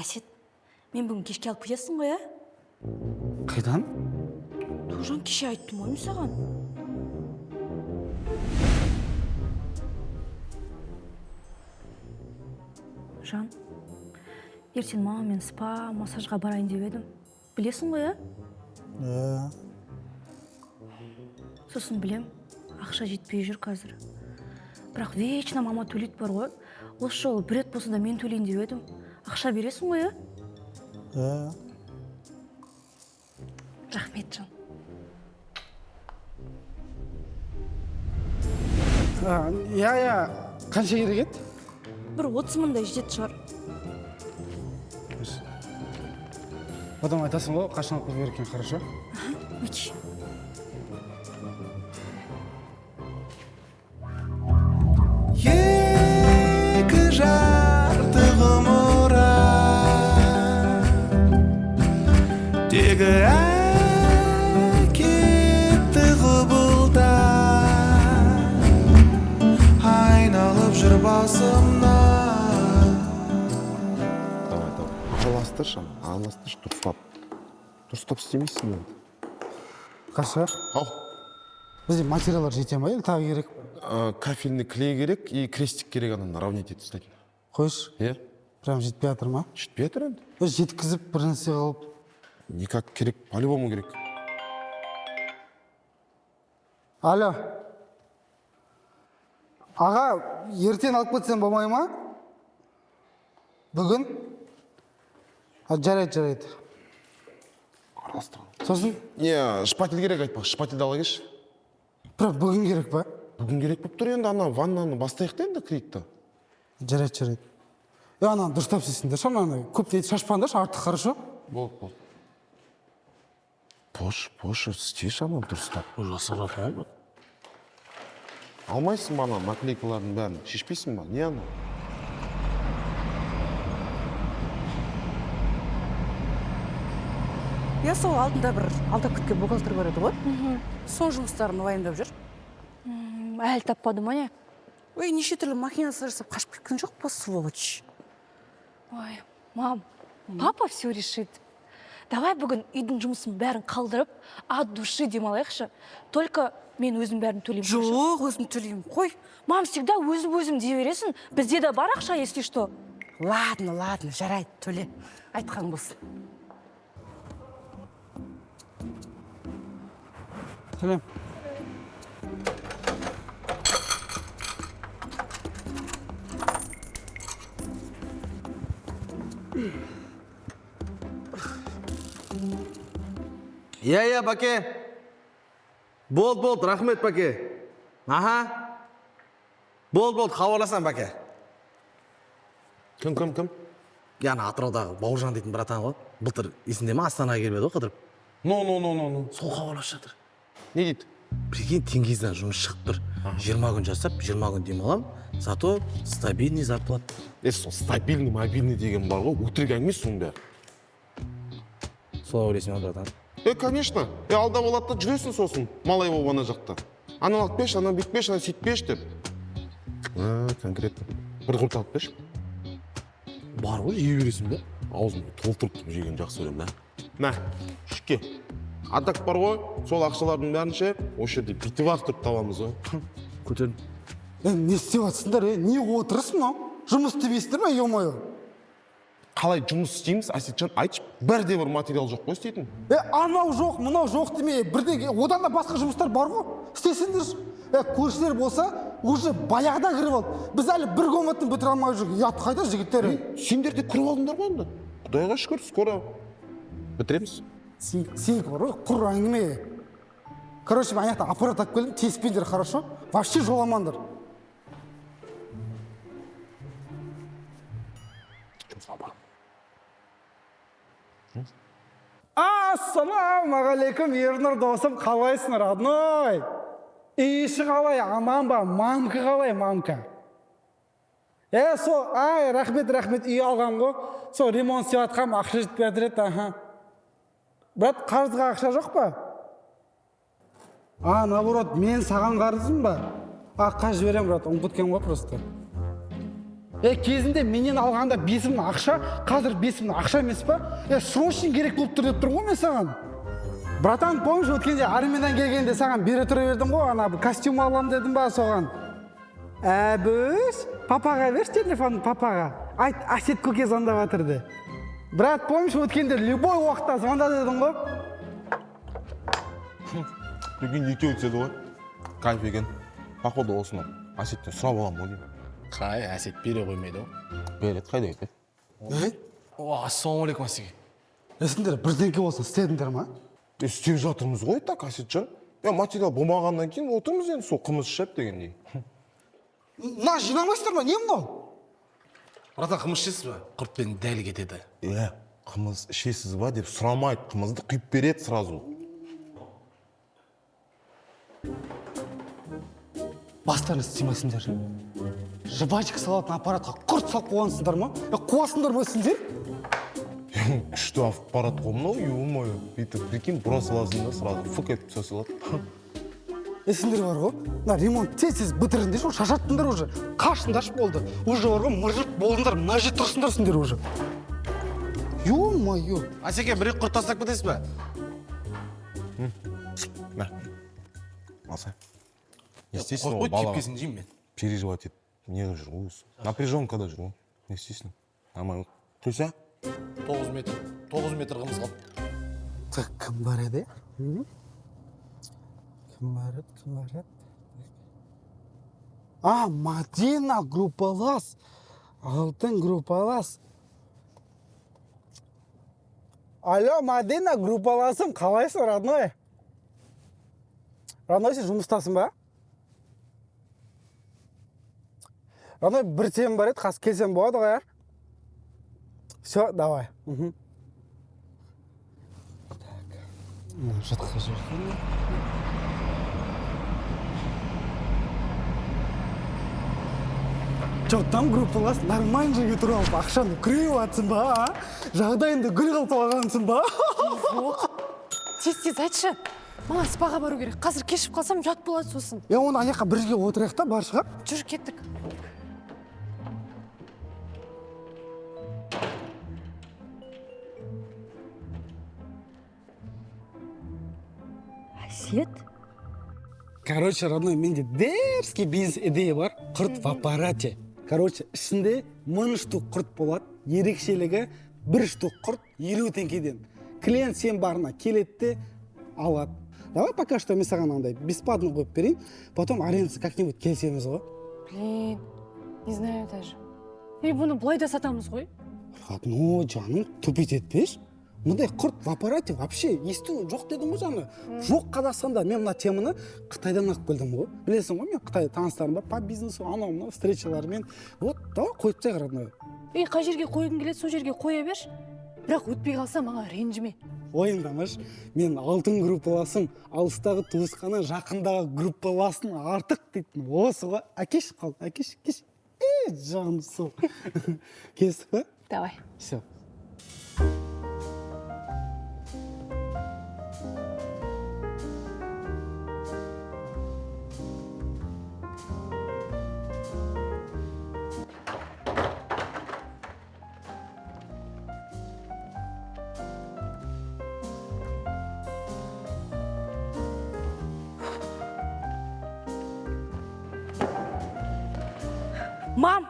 Әсет, мен бүгін кешке алып кетесің ғой, ә? Қайдан? Тұржан кеше айттым ғой мен саған. Жан, ертең мамамен спа, массажға барайын деп едім. Білесің ғой, ә? Сосын білем, ақша жетпей жүр қазір. Бірақ вечно мама төлейді бар ғой. Осы жолы бір рет болса да мен төлейін деп едім. Ақша бересің ғой, ә? Рахмет, Жан. Я, қанша керек еді? Бір 30 мыңдай жетеді шығар. Одан айтасың ғой, қашан алып берер екен, хорошо? Өте. Екі жарты ғұмыры тегі әкетті құбылта айналып жүр басымнан. Араластыршы, дұрыстап істемейсің енді. Қаша? Ау. Бізде материалдар жете ма, или тағы керек? Кафельный клей керек и крестик керек, ананы равнять етіп тастайтын. Қойшы, Е? прям жетпей жатыр ма? Жетпей жатыр енді. Жеткізіп, бір нәрсе қалып. Никак керек, по-любому керек. Алло. Аға, ертең алып кетсем болмай ма? Бүгін? Жарайды. Араластырған. Сосын? Не, шпатель керек айтпақ, шпательді ала кеш. Бірақ бүгін керек па? Бүгін керек болып тұр енді, ана ваннаны бастайық та енді крейікті. Жарайды. Ана дұрыстап істейсіңдер, ананы көп дейді шашпаңдаршы, артық хорошо? Болды. Пош, істейші ана дұрыстап. Жасап жатыр ма? Алмайсың ба ана наклейкалардың бәрін, шешпейсің ба? Не ана? Я сол алдында бір алдап кеткен бухгалтер бар еді ғой. Сон жұмыстарын уайымдап жүр. Әлі таппады ма не? Ой, неше түрлі машинасы жасап қашып кеткен жоқ па, сволочь. Ой, мам, папа все решит. Давай бүгін үйдің жұмысын бәрін қалдырып, от души демалайықшы. Только мен өзім бәрін төлеймін. Жоқ, өзім төлеймін. Қой. Мам, всегда өзім дей бересің. Бізде де бар ақша, если что. Ладно, жарайды, төле. Айтқан болсын. Сәлем. Я, баке. Болды, рахмет, баке. Аха. Болды, хабарласам, баке. Кім? Яна Атыраудағы Бауыржан дейтін братан ғой. Былтыр есінде ма, Астанаға келіп еді ғой қыдырып. Ну. Сол хабарласып жатыр. Не дейді? Прикинь, Тенгиздан жұмыс шығып тұр. 20 күн жасап, 20 күн демалам. Зато стабильный зарплата. Сол стабильный, мобильный деген бар ғой, өтірік әңгіме соның бәрі. Солай ойлайсың ба, братан? Конечно. Алдап алады да жүресің сосын, малай болып ана жақта. Ана алып беш, ана бүйтпеш, ана сөйтпеш деп. Конкретно. Бір құрт алып беш. Бар ғой, жей бересің бе? Аузымды толтырып жеген жақсы өлем, Мә, шүкке. Атак бар ғой, сол ақшалардың бәрінше, осы жерде битіп ақтырып табамыз ғой. Көтерін. Не істеп жатсыңдар, не отырыс мынау? Жұмыс істемейсіңдер ме, ё-моё? Қалай жұмыс істейміз, Әсетжан, айтшы, бірде бір материал жоқ қой істейтін. Анау жоқ, мынау жоқ демей, бірден одан да басқа жұмыстар бар ғой. Істесіңдерші. Көршілер болса, уже баяғыда кіріп алды. Біз әлі бір комнатаны бітіре алмай жүрік. Ұят қайда жігіттер? Сендер де кіріп алдыңдар ғой енді. Құдайға шүкір, скоро бітіреміз. Сен бар ғой, құр әңгіме. Короче, мен аяқта аппарат алып келдім, теспеңдер, хорошо? Вообще жоламаңдар. Ассалаумағалейкум, Ернұр досым, қалайсың, родной? Иші қалай, аман ба, мамка қалай, мамка? Рахмет, үй алған ғой. Сол ремонт істеп жатқам, ақша жетпей жатыр еді, аха. Брат, қарызға ақша жоқ па? Наоборот, мен саған қарызым ба? Аққа жіберем, брат, ұмытып кеткен ғой просто. Кезінде менен алғанда 5.000 ақша, қазір 5.000 ақша емес па? Срочно керек болып тұр деп тұр ғой мен саған. Братан, помнишь, өткенде армиядан келгенде саған бере тұра бердім ғой, ана костюм алам дедім ба соған. Әбіш, папаға берші телефонын, папаға. Айт, Әсет көке звондап жатырды. Брат, помнишь, өткенде любой уақытта звонда дедің ғой. Бүгін екеу өтседі ғой. Кайф екен. Походу осыны Әсеттен сұрап аламын ғой деймін. Қай, Әсет бере қоймайды ғой. Береді, қайда кетеді? Ассалаумағалейкум Әсеке. Сендер бірдеңке болса істедіңдер ма? Істеп жатырмыз ғой, так, Әсетжан. Материал болмағаннан кейін отырмыз енді сол қымыз ішіп дегендей. На, жинамайсыздар ма? Не мынау? Братан, қымыз ішесіз ба? Құртпен дәл кетеді. Қымыз ішесіз ба деп сұрамайды, қымызды құйып береді сразу. Бастарыңыз істемейсіңдер. Жвачка салатын аппаратқа құрт салып қойғансыңдар ма? Қуасыңдар ма сендер? Күшті аппарат ғой мынау, ё-моё. Бүйтіп, прикинь, бұра саласың да сразу фук етіп все салады. Сендер бар ғой, мына ремонт тез бітіріңдер, шашаттыңдар уже. Қашыңдаршы болды. Уже бар ғой, мыржып болдыңдар, мына жерде тұрсыңдар сендер уже. Ё-моё. Әсеке, бір құрт тастап кетесіз ба? Мә, алса. Естественно, Қой, балаға кепкесін жеймін мен. переживать етіп, неғып жүр ғой өзі. Напряженкада жүр ғой. Не істейсің? Амай, құйса? 9 метр қымыз қалды. Так, кім бар еді? Кім бар еді? Мадина группалас. Алтын группалас. Алло, Мадина группаласым, қалайсың, родной? Родной, сен жұмыстасың ба? Родной, бір тем бар еді, қас келсем болады ғой, Все, давай. Так. Жатқызу. Жоқ, там группалас нормально жерге тұрып алып, ақшаны күреп атсың ба? Жағдайыңды гүл қылып алғансың ба? Жоқ. Тез айтшы. Маған спаға бару керек. Қазір кешіп қалсам жат болады сосын. Оны аяққа бірге отырайық та, бар шығар. Жүр, кеттік. Әсет? Короче, родной, менде дерзкий бизнес-идея бар. Құрт в аппарате. Короче, ішінде 1000 штук құрт болады. Ерекшелігі 1 штук құрт 50 теңгеден. Клиент сен барына келеді де алады. Давай пока что мен саған андай бесплатно қойып берейін. Потом арендасы как-нибудь келсеміз ғой. Блин, не знаю даже. Бұны былай да сатамыз ғой. Ну, жаным, тупить етпеш. Мұндай құрт в аппарате вообще есту жоқ дедім ғой жаңа. Жоқ Қазақстанда. Мен мына теманы Қытайдан алып келдім ғой. Білесің ғой, мен Қытайда таныстарым бар, по бизнесу, анау встречалармен. Вот, давай қойып тастайық, родной. Қай жерге қойғың келеді, сол жерге қоя берші. Бірақ өтпей қалса маған ренжіме. Ойындамаш, мен алтын группаласым, алыстағы туысқаны жақындағы группаласын артық дейтін. Осы ғой, әкеш қал, әкеш. Жаным сол. Кестік па? Давай. Все. Мам,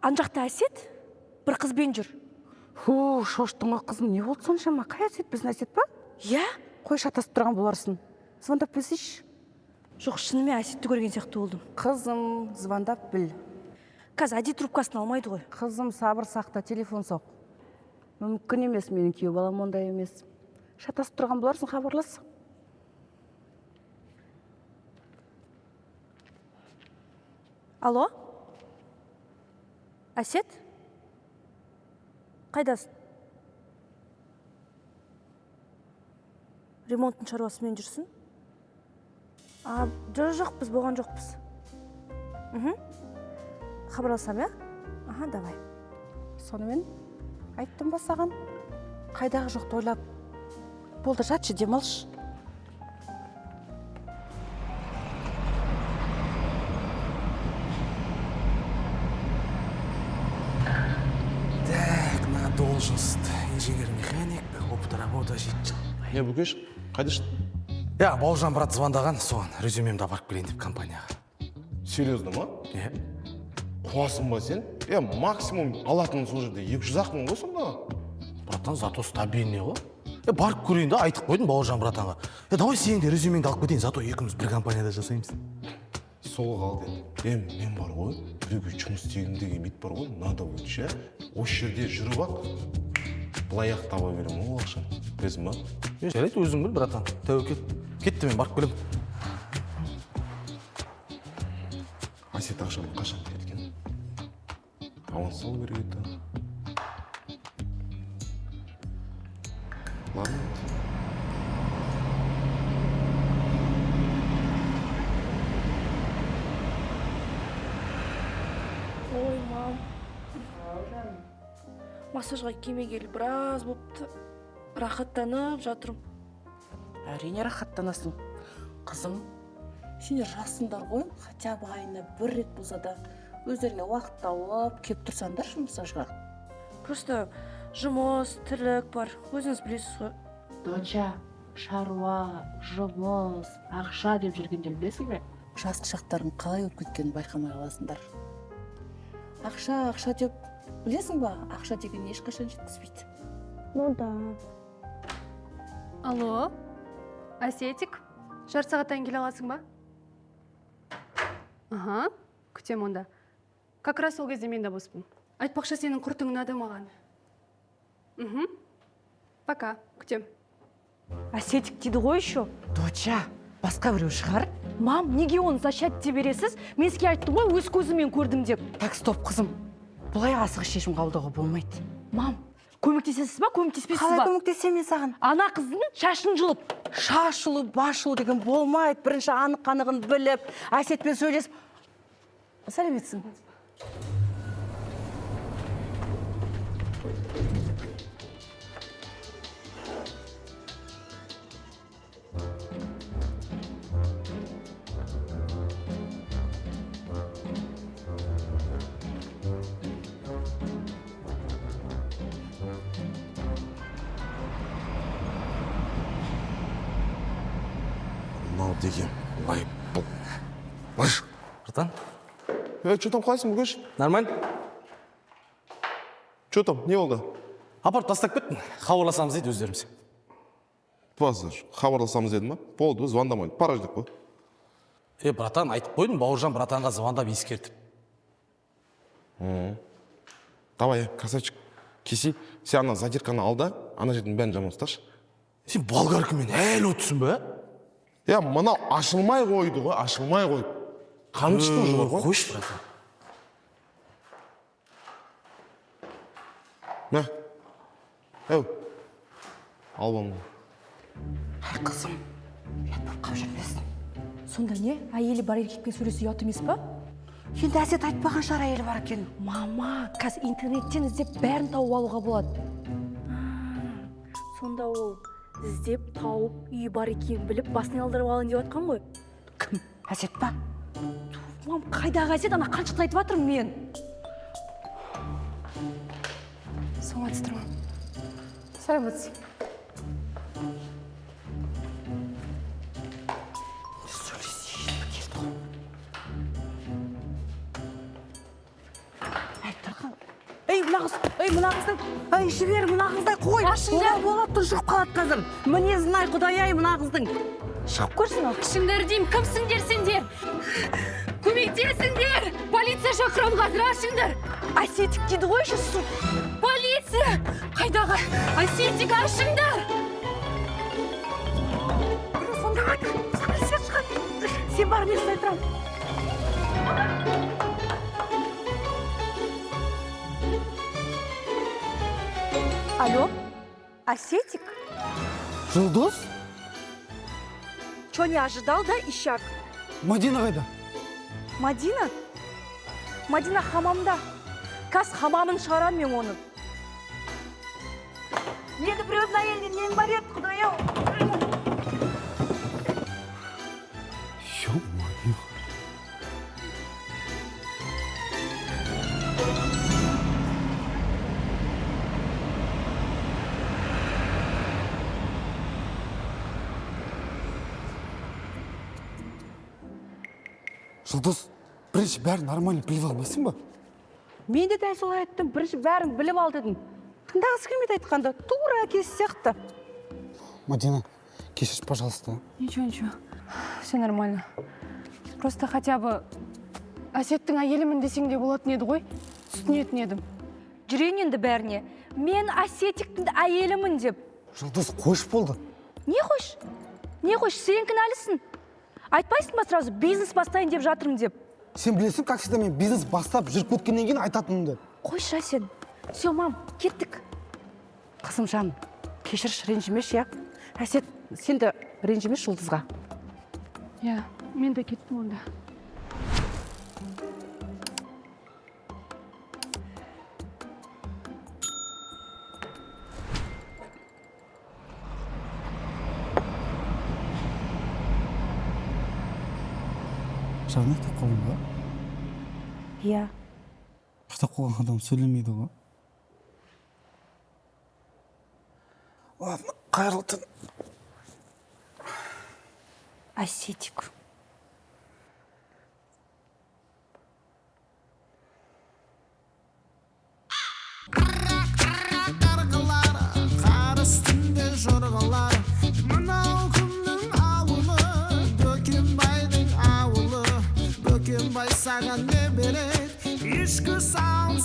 анжақта Әсет бір қызбен жүр. Шоштың ғой қызым, не болды соншама? Қай Әсет, біздің Әсет па? Я? Қой шатасып тұрған боларсың. Звондап білсейші. Жоқ, шынымен Әсетті көрген сияқты болдым. Қызым, звондап біл. Қазір әдей трубкасын алмайды ғой. Қызым, сабыр сақта, телефон соқ. Мүмкін емес, менің күйеу балам ондай емес. Шатасып тұрған боларсың, хабарлас. Алло? Әсет? Қайдасың? Ремонттың шаруасымен жүрсің? Жоқ, біз болған жоқпыз. Хабарласам, я? Давай. Сонымен айттым ба саған? Қайдағы жоқты ойлап. Болды, жатшы, демалшы. должность инженер-механик, опыт работы 7 жыл. Не Бүкеш, қайда шықтың? Я, Бауыржан брат звондаған, соған резюмемді апарып келейін деп компанияға. Серьезно ма? Е? Қуасың ба сен? Максимум алатын сол жерде 200-ақ мың ғой сонда. Братан, зато стабильный ғой. Барып көрейін да, айтып қойдым Бауыржан братанға. Давай сен де резюмеңді алып кетейін, зато екеуміз бір компанияда жасаймыз. Сол қалды. Мен бар ғой, біреуге жұмыс істегендегі бит бар ғой, надо өтші. Осы жерде жүріп ақ, былай-ақ таба берем ол ақшаны. Білесің ба? Жарайды, өзің біл, братан. Тәуекел. Кетті, мен барып келем. Асет ақшаны қашан кеткен? Аванс салу керек еді. Ладно. Ой, мам. Массажға келмегелі біраз болыпты. Рахаттанып жатырмын. Әрине рахаттанасың. Қызым, сендер жассыңдар ғой, хотя бы айына бір рет болса да өздеріңе уақыт тауып келіп тұрсаңдаршы массажға. Просто жұмыс, тірлік бар. Өзіңіз білесіз ғой. Доча, шаруа, жұмыс, ақша деп жүргенде білесің бе? Жас шақтарың қалай өтіп кеткенін байқамай қаласыңдар. Ақша деп білесің ба? Ақша деген ешқашан жеткізбейді. Ну да. Алло, Асетик, жарты сағаттан келе аласың ба? Ага, күтем онда. Как раз сол кезде мен де боспын. Айтпақша сенің құртың ұнады маған. Пока, күтем. Асетик дейді ғой еще. Доча, басқа біреу шығар? Мам, неге оны зачат те бересіз? Мен сізге айттым ғой, өз көзіммен көрдім деп. Так, стоп, қызым. Бұлай асығыс шешім қабылдауға болмайды. Мам, көмектесесіз ба, көмектеспейсіз ба? Қалай көмектесем мен саған? Ана қыздың шашын жұлып. Шашылу, башылу деген болмайды. Бірінші анық-қанығын біліп, Әсетпен сөйлесіп. Сәлеметсің. Мынау деген лай бұл. Лайш. Братан, Что там қалайсың Бүкеш? нормально? Что там, не болды? Апарып тастап кеттің, хабарласамыз дейді өздеріміз. Хабарласамыз дедім ма? Болды, звондамайды. Пара ждік қой. Братан, айтып қойдым, Бауыржан братанға звондап ескертіп. Давай, красавчик, кесей, сен ана задирканы ал да, ана жердің бәрін жаман ұсташы. Сен болгаркамен әлі өтсің бе? Мынау ашылмай қойды ғой, ашылмай қойды. Қамшықты уже бар ғой. Қойшы, братан. Мә, ал болмай. Ай, қызым, ұят болып қап жүрмесін. Сонда не? Әйелі бар еркекпен сөйлесу ұят емес па? Енді Әсет айтпаған шығар әйелі бар екен. Мама, қазір интернеттен іздеп бәрін тауып алуға болады. Сонда ол іздеп, тауып, үйі бар екенін біліп, басын алдырып алайын деп жатқан ғой. Кім? Әсет па? Мам, қайдағы Әсет? Ана қаншықты айтып жатырмын мен. Саламатсыздар ма? Сәлеметсіз. Мына қыздың, жібер, мына қыздай қой. Болады, шығып қалады қазір. Мінезін ай, құдай-ай, мына қыздың. Шығып көрсін ал. Ашыңдар деймін, кімсіңдер сендер? Көмектесіңдер! Полиция шақырам қазір, ашыңдар! Асетик дейді ғой еще. Полиция! Қайдағы? Асетик, ашыңдар! Сен бар, мен сізді айтырам. Алло, Асетик? Жұлдыз? Чё не ожидал, да, ищак? Мадина қайда? Мадина? Мадина хамамда. Каз хамамын шығарам мен оны. Енді біреудің әйелінен нең бар еді, құдай-ау. Жұлдыз, бірінші бәрі нормально біліп алмайсың ба? Мен де дәл солай айттым, бірінші бәрін біліп ал дедім. Тыңдағысы келмейді айтқанда, тура әкесі сияқты. Мадина, кешір, пожалуйста. Ничего. Все нормально. Просто хотя бы Әсеттің әйелімін десең де болатын еді ғой. Түсінетін едім. Жүрейін енді бәріне. Мен Әсеттіктің әйелімін деп. Жұлдыз, қойш болды. Не қойш? Не қойш, сен кінәлісің. Айтпайсың ба сразу бизнес бастайын деп жатырмын деп. Сен білесің, как всегда мен бизнес бастап жүріп өткеннен кейін айтатынымды. Қойшы сен. Все, мам, кеттік. Қызым жаным, кешірші, ренжімеш, я. Әсет, сен де ренжімеш Жұлдызға. Иә, мен де кеттім онда. Жағын айтып қалың ба? Иә. Ұйықтап қалған адам сөйлемейді ғой. Ладно, қайырлы түн. Әсетик. қар үстінде жорғалар, мынау кімнің ауылы, Бөкенбайдың ауылы. Бөкенбай саған не береді, ешкі сау